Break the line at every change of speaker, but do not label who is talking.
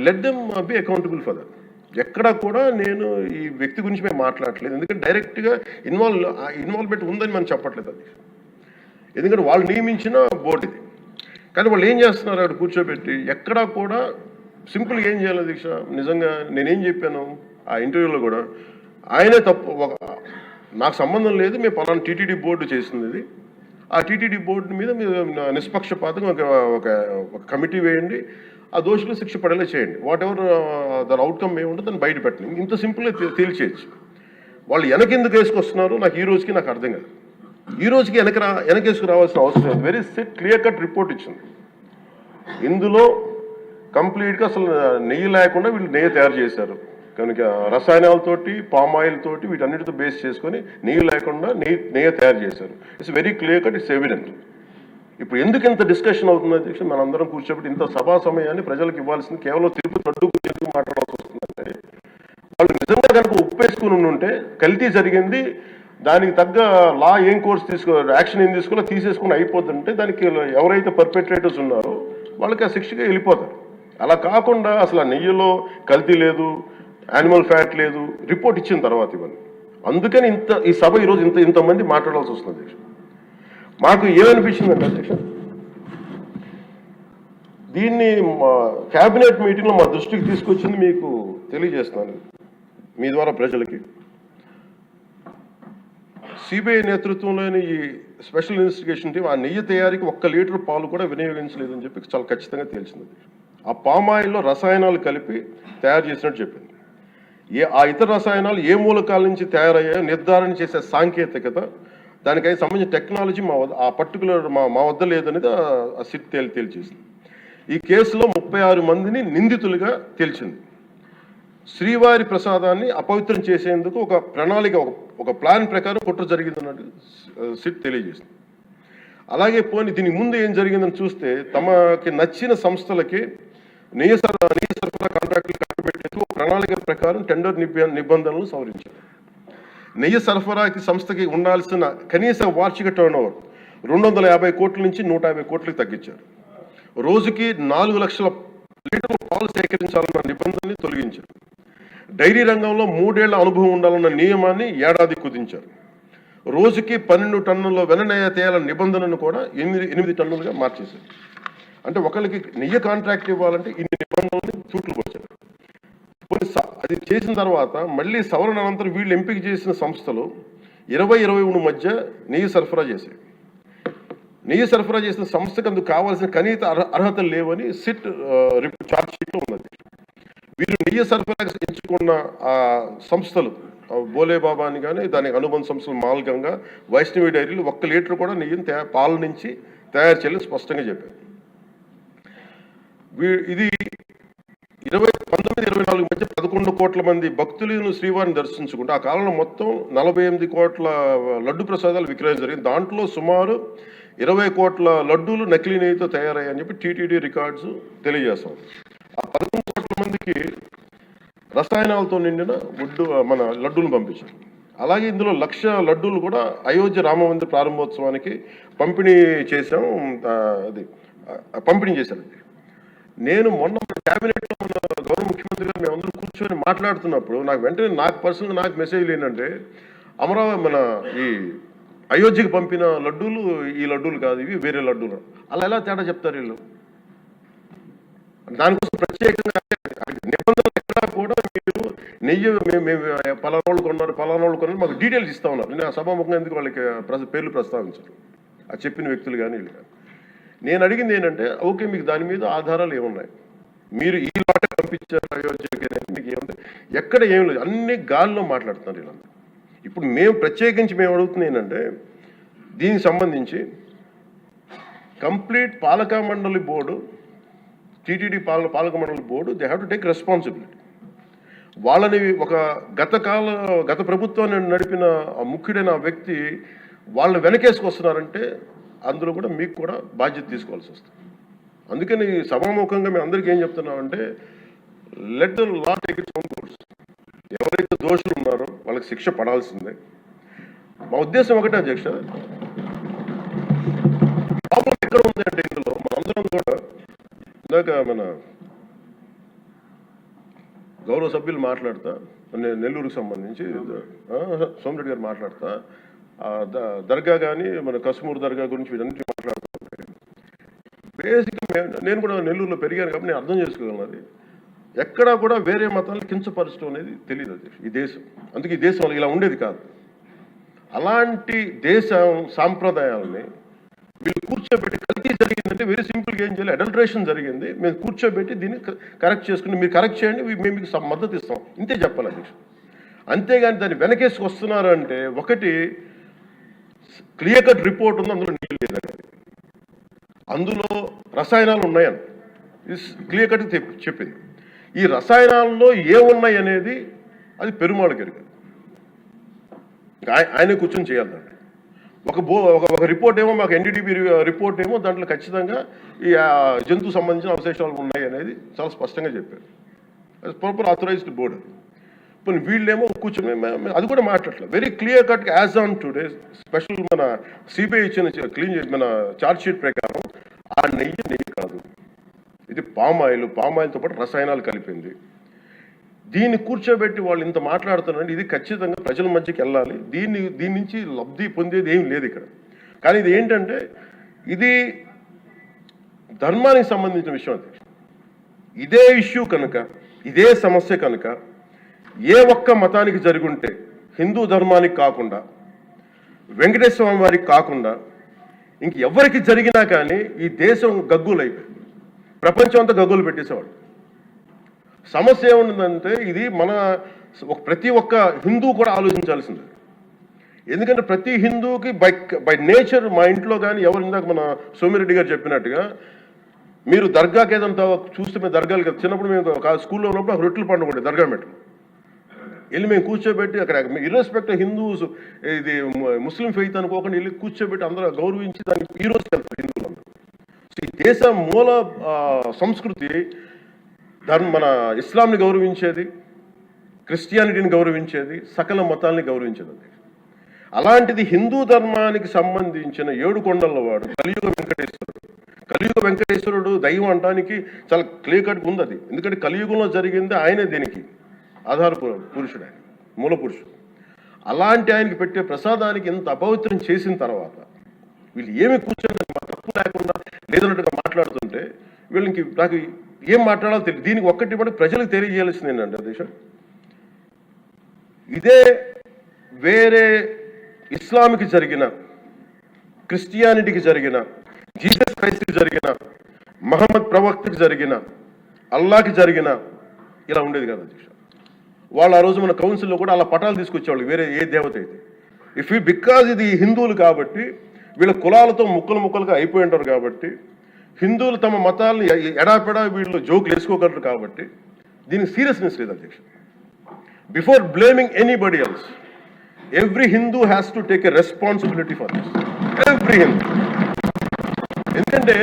Let them be accountable for that. ఎక్కడా కూడా నేను ఈ వ్యక్తి గురించి మేము మాట్లాడట్లేదు, ఎందుకంటే డైరెక్ట్గా ఇన్వాల్వ్మెంట్ ఉందని మనం చెప్పట్లేదు అది, ఎందుకంటే వాళ్ళు నియమించిన బోర్డు ఇది. కానీ వాళ్ళు ఏం చేస్తున్నారు, అక్కడ కూర్చోబెట్టి ఎక్కడా కూడా సింపుల్గా ఏం చేయాలి దీక్ష, నిజంగా నేనేం చెప్పాను ఆ ఇంటర్వ్యూలో కూడా, ఆయనే తప్పు, నాకు సంబంధం లేదు, మేము పలానా టీటీడీ బోర్డు చేసింది ఇది, ఆ టీటీడీ బోర్డు మీద మీరు నిష్పక్షపాతంగా ఒక కమిటీ వేయండి, ఆ దోషులు శిక్ష పడేలా చేయండి, వాట్ ఎవర్ దాని అవుట్కమ్ ఏముంటుందో దాన్ని బయట పెట్టండి, ఇంత సింపుల్గా తేల్చేయచ్చు. వాళ్ళు వెనకెందుకు వేసుకొస్తున్నారు నాకు ఈ రోజుకి నాకు అర్థం కాదు. ఈ రోజుకి వెనకేసుకు రావాల్సిన అవసరం లేదు. వెరీ క్లియర్ కట్ రిపోర్ట్ ఇచ్చింది. ఇందులో కంప్లీట్గా అసలు నెయ్యి లేకుండా వీళ్ళు నెయ్యి తయారు చేశారు కనుక, రసాయనాలతోటి పామ్ ఆయిల్ తోటి వీటన్నిటితో బేస్ చేసుకొని నెయ్యి లేకుండా నెయ్యి తయారు చేశారు. It's very clear cut, it's evident. ఇప్పుడు ఎందుకు ఇంత డిస్కషన్ అవుతుంది అధ్యక్ష, మనందరం కూర్చోబెట్టి ఇంత సభా సమయాన్ని ప్రజలకు ఇవ్వాల్సింది కేవలం తిరుపతి లడ్డు గురించి ఎందుకు మాట్లాడాల్సి వస్తుందంటే, వాళ్ళు నిజంగా కనుక ఉప్పేసుకుని ఉంటే కల్తీ జరిగింది, దానికి తగ్గ లా ఏం కోర్స్ యాక్షన్ ఏం తీసుకోవాలో తీసేసుకుని అయిపోతుంటే దానికి ఎవరైతే పర్పెట్రేటర్స్ ఉన్నారో వాళ్ళకి ఆ శిక్షగా వెళ్ళిపోతారు. అలా కాకుండా అసలు ఆ నెయ్యిలో కల్తీ లేదు, యానిమల్ ఫ్యాట్ లేదు, రిపోర్ట్ ఇచ్చిన తర్వాత ఇవన్నీ. అందుకని ఈ సభ ఈరోజు ఇంతమంది మాట్లాడాల్సి వస్తుంది అధ్యక్ష. మాకు ఏమనిపించిందంటే అధ్యక్ష, దీన్ని క్యాబినెట్ మీటింగ్లో మా దృష్టికి తీసుకొచ్చింది మీకు తెలియజేస్తున్నాను మీ ద్వారా ప్రజలకి. సిబిఐ నేతృత్వంలోని ఈ స్పెషల్ ఇన్వెస్టిగేషన్ టీం ఆ నెయ్యి తయారీకి 1 లీటర్ పాలు కూడా వినియోగించలేదని చెప్పి చాలా ఖచ్చితంగా తేల్చింది. ఆ పామ్ ఆయిల్లో రసాయనాలు కలిపి తయారు చేసినట్టు చెప్పింది. ఆ ఇతర రసాయనాలు ఏ మూలకాల నుంచి తయారయ్యాయో నిర్ధారణ చేసే సాంకేతికత, దానికై సంబంధించిన టెక్నాలజీ ఆ పర్టికులర్ మా వద్ద లేదనేది ఆ సిట్ తేల్చేసింది. ఈ కేసులో 36 మందిని నిందితులుగా తేల్చింది. శ్రీవారి ప్రసాదాన్ని అపవిత్రం చేసేందుకు ఒక ప్రణాళిక, ఒక ప్లాన్ ప్రకారం కుట్ర జరిగిందన్నట్టు సిట్ తెలియజేసింది. అలాగే దీనికి ముందు ఏం జరిగిందని చూస్తే, తమకి నచ్చిన సంస్థలకి నెయ్యి సరఫరా కాంట్రాక్టులు కట్టబెట్టేందుకు ప్రణాళిక ప్రకారం టెండర్ నిబంధనలు సవరించారు. నెయ్యి సరఫరాకి సంస్థకి ఉండాల్సిన కనీస వార్షిక టర్నోవర్ 250 కోట్ల నుంచి 150 కోట్లకు తగ్గించారు. రోజుకి 4 లక్షల లీటర్ల పాలు సేకరించాలన్న నిబంధనని తొలగించారు. డైరీ రంగంలో 3 ఏళ్ల అనుభవం ఉండాలన్న నియమాన్ని ఏడాది కుదించారు. రోజుకి 12 టన్నుల వెన్నెయ్య తేయాలన్న నిబంధనను కూడా 8 టన్నులుగా మార్చేశారు. అంటే ఒకరికి నెయ్యి కాంట్రాక్ట్ ఇవ్వాలంటే ఇన్ని నిబంధనలు తూట్లు పోశారు. అది చేసిన తర్వాత మళ్ళీ సవరణ అనంతరం వీళ్ళు ఎంపిక చేసిన సంస్థలు 20-23 మధ్య నెయ్యి సరఫరా చేశాయి. నెయ్యి సరఫరా చేసిన సంస్థకు అందుకు కావాల్సిన కనీస అర్హతలు లేవని సిట్ ఛార్జ్ షీట్లో ఉన్నది. వీరు నెయ్యి సరఫరా ఎంచుకున్న ఆ సంస్థలు బోలేబాబా అని కానీ దానికి అనుబంధ సంస్థలు మాల్గంగా, వైష్ణవి డైరీలు 1 లీటర్ కూడా నెయ్యిని పాల నుంచి తయారు చేయాలని స్పష్టంగా చెప్పారు. ఇది 19-24 మధ్య 11 కోట్ల మంది భక్తులను శ్రీవారిని దర్శించుకుంటే ఆ కాలంలో మొత్తం 48 కోట్ల లడ్డు ప్రసాదాలు విక్రయం జరిగింది. దాంట్లో సుమారు 20 కోట్ల లడ్డూలు నకిలీ నెయ్యితో తయారయ్యాయని చెప్పి టీటీడీ రికార్డ్స్ తెలియజేస్తాం. ఆ 11 కోట్ల మందికి రసాయనాలతో నిండిన మన లడ్డూలు పంపించారు. అలాగే ఇందులో 1,00,000 లడ్డూలు కూడా అయోధ్య రామ మందిర ప్రారంభోత్సవానికి పంపిణీ చేశాం. పంపిణీ చేశారు. నేను మొన్న క్యాబినెట్లో మన గౌరవ ముఖ్యమంత్రి గారు మేమందరూ కూర్చొని మాట్లాడుతున్నప్పుడు నాకు పర్సనల్గా నాకు మెసేజ్లు ఏంటంటే, అమరావతి మన ఈ అయోధ్యకి పంపిన లడ్డూలు ఈ లడ్డూలు కాదు, ఇవి వేరే లడ్డూలు. అలా ఎలా తేడా చెప్తారు వీళ్ళు? దానికోసం ప్రత్యేకంగా నిబంధనలు ఎక్కడా కూడా మీరు నెయ్యి మేము పలానోళ్ళు కొన్నారు మాకు డీటెయిల్స్ ఇస్తా ఉన్నారు. నేను ఆ సభాముఖంగా ఎందుకు వాళ్ళకి పేర్లు ప్రస్తావించారు ఆ చెప్పిన వ్యక్తులు కానీ వీళ్ళు కానీ. నేను అడిగింది ఏంటంటే, ఓకే మీకు దాని మీద ఆధారాలు ఏమున్నాయి, మీరు ఈ లాటే పంపించారు అయోధ్యకి, మీకు ఏముంది, ఎక్కడ ఏం లేదు, అన్ని గాల్లో మాట్లాడుతున్నారు వీళ్ళందరూ. ఇప్పుడు ప్రత్యేకించి మేము అడుగుతుంది ఏంటంటే, దీనికి సంబంధించి కంప్లీట్ పాలక మండలి బోర్డు, టీటీడీ పాలక మండలి board, they have to take responsibility. వాళ్ళని ఒక గత ప్రభుత్వాన్ని నడిపిన ముఖ్యుడైన వ్యక్తి వాళ్ళని వెనకేసుకొస్తున్నారంటే అందులో కూడా మీకు కూడా బాధ్యత తీసుకోవాల్సి వస్తుంది. అందుకని సభాముఖంగా మేము అందరికీ ఏం చెప్తున్నామంటే, let the law take its own course. ఎవరైతే దోషులు ఉన్నారో వాళ్ళకి శిక్ష పడాల్సిందే. మా ఉద్దేశం ఒకటే అధ్యక్ష, ప్రాబ్లం ఎక్కడ ఉంది అంటే ఇందులో మనందరం కూడా ఇందాక మన ఎవరో సభ్యులు మాట్లాడతా నెల్లూరుకు సంబంధించి సోమిరెడ్డి గారు మాట్లాడతా దర్గా కానీ మన కసుమూరు దర్గా గురించి వీటన్నిటి మాట్లాడుతుంటే బేసిక్గా నేను కూడా నెల్లూరులో పెరిగాను కాబట్టి నేను అర్థం చేసుకోగలను. అది ఎక్కడా కూడా వేరే మతాలను కించపరచడం అనేది తెలియదు అది ఈ దేశం. అందుకే ఈ దేశం ఇలా ఉండేది కాదు. అలాంటి దేశం సాంప్రదాయాలని వీళ్ళు కూర్చోబెట్టి కల్తీ జరిగిందంటే వెరీ సింపుల్గా ఏం చేయాలి, అడల్ట్రేషన్ జరిగింది, మేము కూర్చోబెట్టి దీన్ని కరెక్ట్ చేసుకుని మీరు కరెక్ట్ చేయండి, మేము మీకు మద్దతు ఇస్తాం, ఇంతే చెప్పాలి అధ్యక్షుడు. అంతేగాని దాన్ని వెనకేసుకు వస్తున్నారు అంటే ఒకటి క్లియర్ కట్ రిపోర్ట్ ఉంది, అందులో నీళ్ళు లేదండి, అందులో రసాయనాలు ఉన్నాయని క్లియర్ కట్ చెప్పింది. ఈ రసాయనాల్లో ఏమున్నాయి అనేది అది పెరుమాళ్ గారికి ఆయన కూర్చొని చేయాలండి. ఒక రిపోర్ట్ ఏమో మాకు ఎన్డీటీపీ రిపోర్ట్ ఏమో దాంట్లో ఖచ్చితంగా ఈ జంతువు సంబంధించిన అవశేషాలు ఉన్నాయి అనేది చాలా స్పష్టంగా చెప్పారు. అది ప్రాపర్ ఆథరైజ్డ్ బోర్డు. ఇప్పుడు వీళ్ళేమో కూర్చొని అది కూడా మాట్లాడలేదు. Very clear cut as on today special మన సిబిఐ ఇచ్చిన క్లీన్ మన ఛార్జ్ షీట్ ప్రకారం ఆ నెయ్యి కాదు, ఇది పామాయిల్తో పాటు రసాయనాలు కలిపింది. దీన్ని కూర్చోబెట్టి వాళ్ళు ఇంత మాట్లాడుతున్నారంటే ఇది ఖచ్చితంగా ప్రజల మధ్యకి వెళ్ళాలి. దీని నుంచి లబ్ధి పొందేది ఏం లేదు ఇక్కడ. కానీ ఇది ఏంటంటే ఇది ధర్మానికి సంబంధించిన విషయం. అది ఇదే ఇష్యూ కనుక, ఇదే సమస్య కనుక ఏ ఒక్క మతానికి జరుగుంటే హిందూ ధర్మానికి కాకుండా వెంకటేశ్వర స్వామి వారికి కాకుండా ఇంకెవరికి జరిగినా కానీ ఈ దేశం గగ్గులైపోయింది, ప్రపంచం అంతా గగ్గులు పెట్టేసేవాడు. సమస్య ఏముందంటే ఇది మన ప్రతి ఒక్క హిందూ కూడా ఆలోచించాల్సిందే. ఎందుకంటే ప్రతి హిందూకి బై నేచర్ మా ఇంట్లో కానీ ఎవరు ఇందాక మన సోమిరెడ్డి గారు చెప్పినట్టుగా మీరు దర్గాకి ఏదంతా చూస్తే మేము దర్గాలు కదా చిన్నప్పుడు మేము స్కూల్లో ఉన్నప్పుడు అక్కడ రొట్టెలు పండుగ ఉండే దర్గా మెట్లు వెళ్ళి మేము కూర్చోబెట్టి అక్కడ ఇర్రెస్పెక్ట్ హిందూస్ ఇది ముస్లిం ఫెయిత్ అనుకోకుండా వెళ్ళి కూర్చోబెట్టి అందరూ గౌరవించి దానికి ఈ రోజు వెళ్తారు హిందువులు. సో ఈ దేశ మూల సంస్కృతి మన ఇస్లాంని గౌరవించేది, క్రిస్టియానిటీని గౌరవించేది, సకల మతాల్ని గౌరవించేది. అలాంటిది హిందూ ధర్మానికి సంబంధించిన 7 కొండల వాడు కలియుగ వెంకటేశ్వరుడు దైవం అనడానికి చాలా క్లియర్ కట్ ఉంది అది. ఎందుకంటే కలియుగంలో జరిగింది ఆయనే దీనికి ఆధార పురుషుడు, ఆయన మూల పురుషుడు. అలాంటి ఆయనకి పెట్టే ప్రసాదానికి ఇంత అపవిత్రం చేసిన తర్వాత వీళ్ళు ఏమి కూర్చొని తప్పు లేకుండా లేదన్నట్టుగా మాట్లాడుతుంటే వీళ్ళకి నాకు ఏం మాట్లాడాలో తెలియదు. దీనికి ఒక్కటి కూడా ప్రజలకు తెలియజేయాల్సింది ఏంటంటే దేశం ఇదే వేరే ఇస్లాంకి జరిగిన, క్రిస్టియానిటీకి జరిగిన, జీసస్ క్రైస్ట్కి జరిగిన, మహమ్మద్ ప్రవక్తకి జరిగిన, అల్లాకి జరిగిన ఇలా ఉండేది కదా అధ్యక్ష. వాళ్ళు ఆ రోజు మన కౌన్సిల్లో కూడా అలా పటాలు తీసుకొచ్చేవాళ్ళు వేరే ఏ దేవత అయితే. బికాజ్ ఇది హిందువులు కాబట్టి వీళ్ళ కులాలతో ముక్కలుగా అయిపోయి ఉంటారు కాబట్టి హిందువులు తమ మతాలను ఎడాపెడా వీళ్ళు జోకులు వేసుకోగలరు కాబట్టి దీనికి సీరియస్నెస్ లేదు అధ్యక్ష. Before blaming anybody else every Hindu has to take a responsibility for this, every Hindu. ఎందుకంటే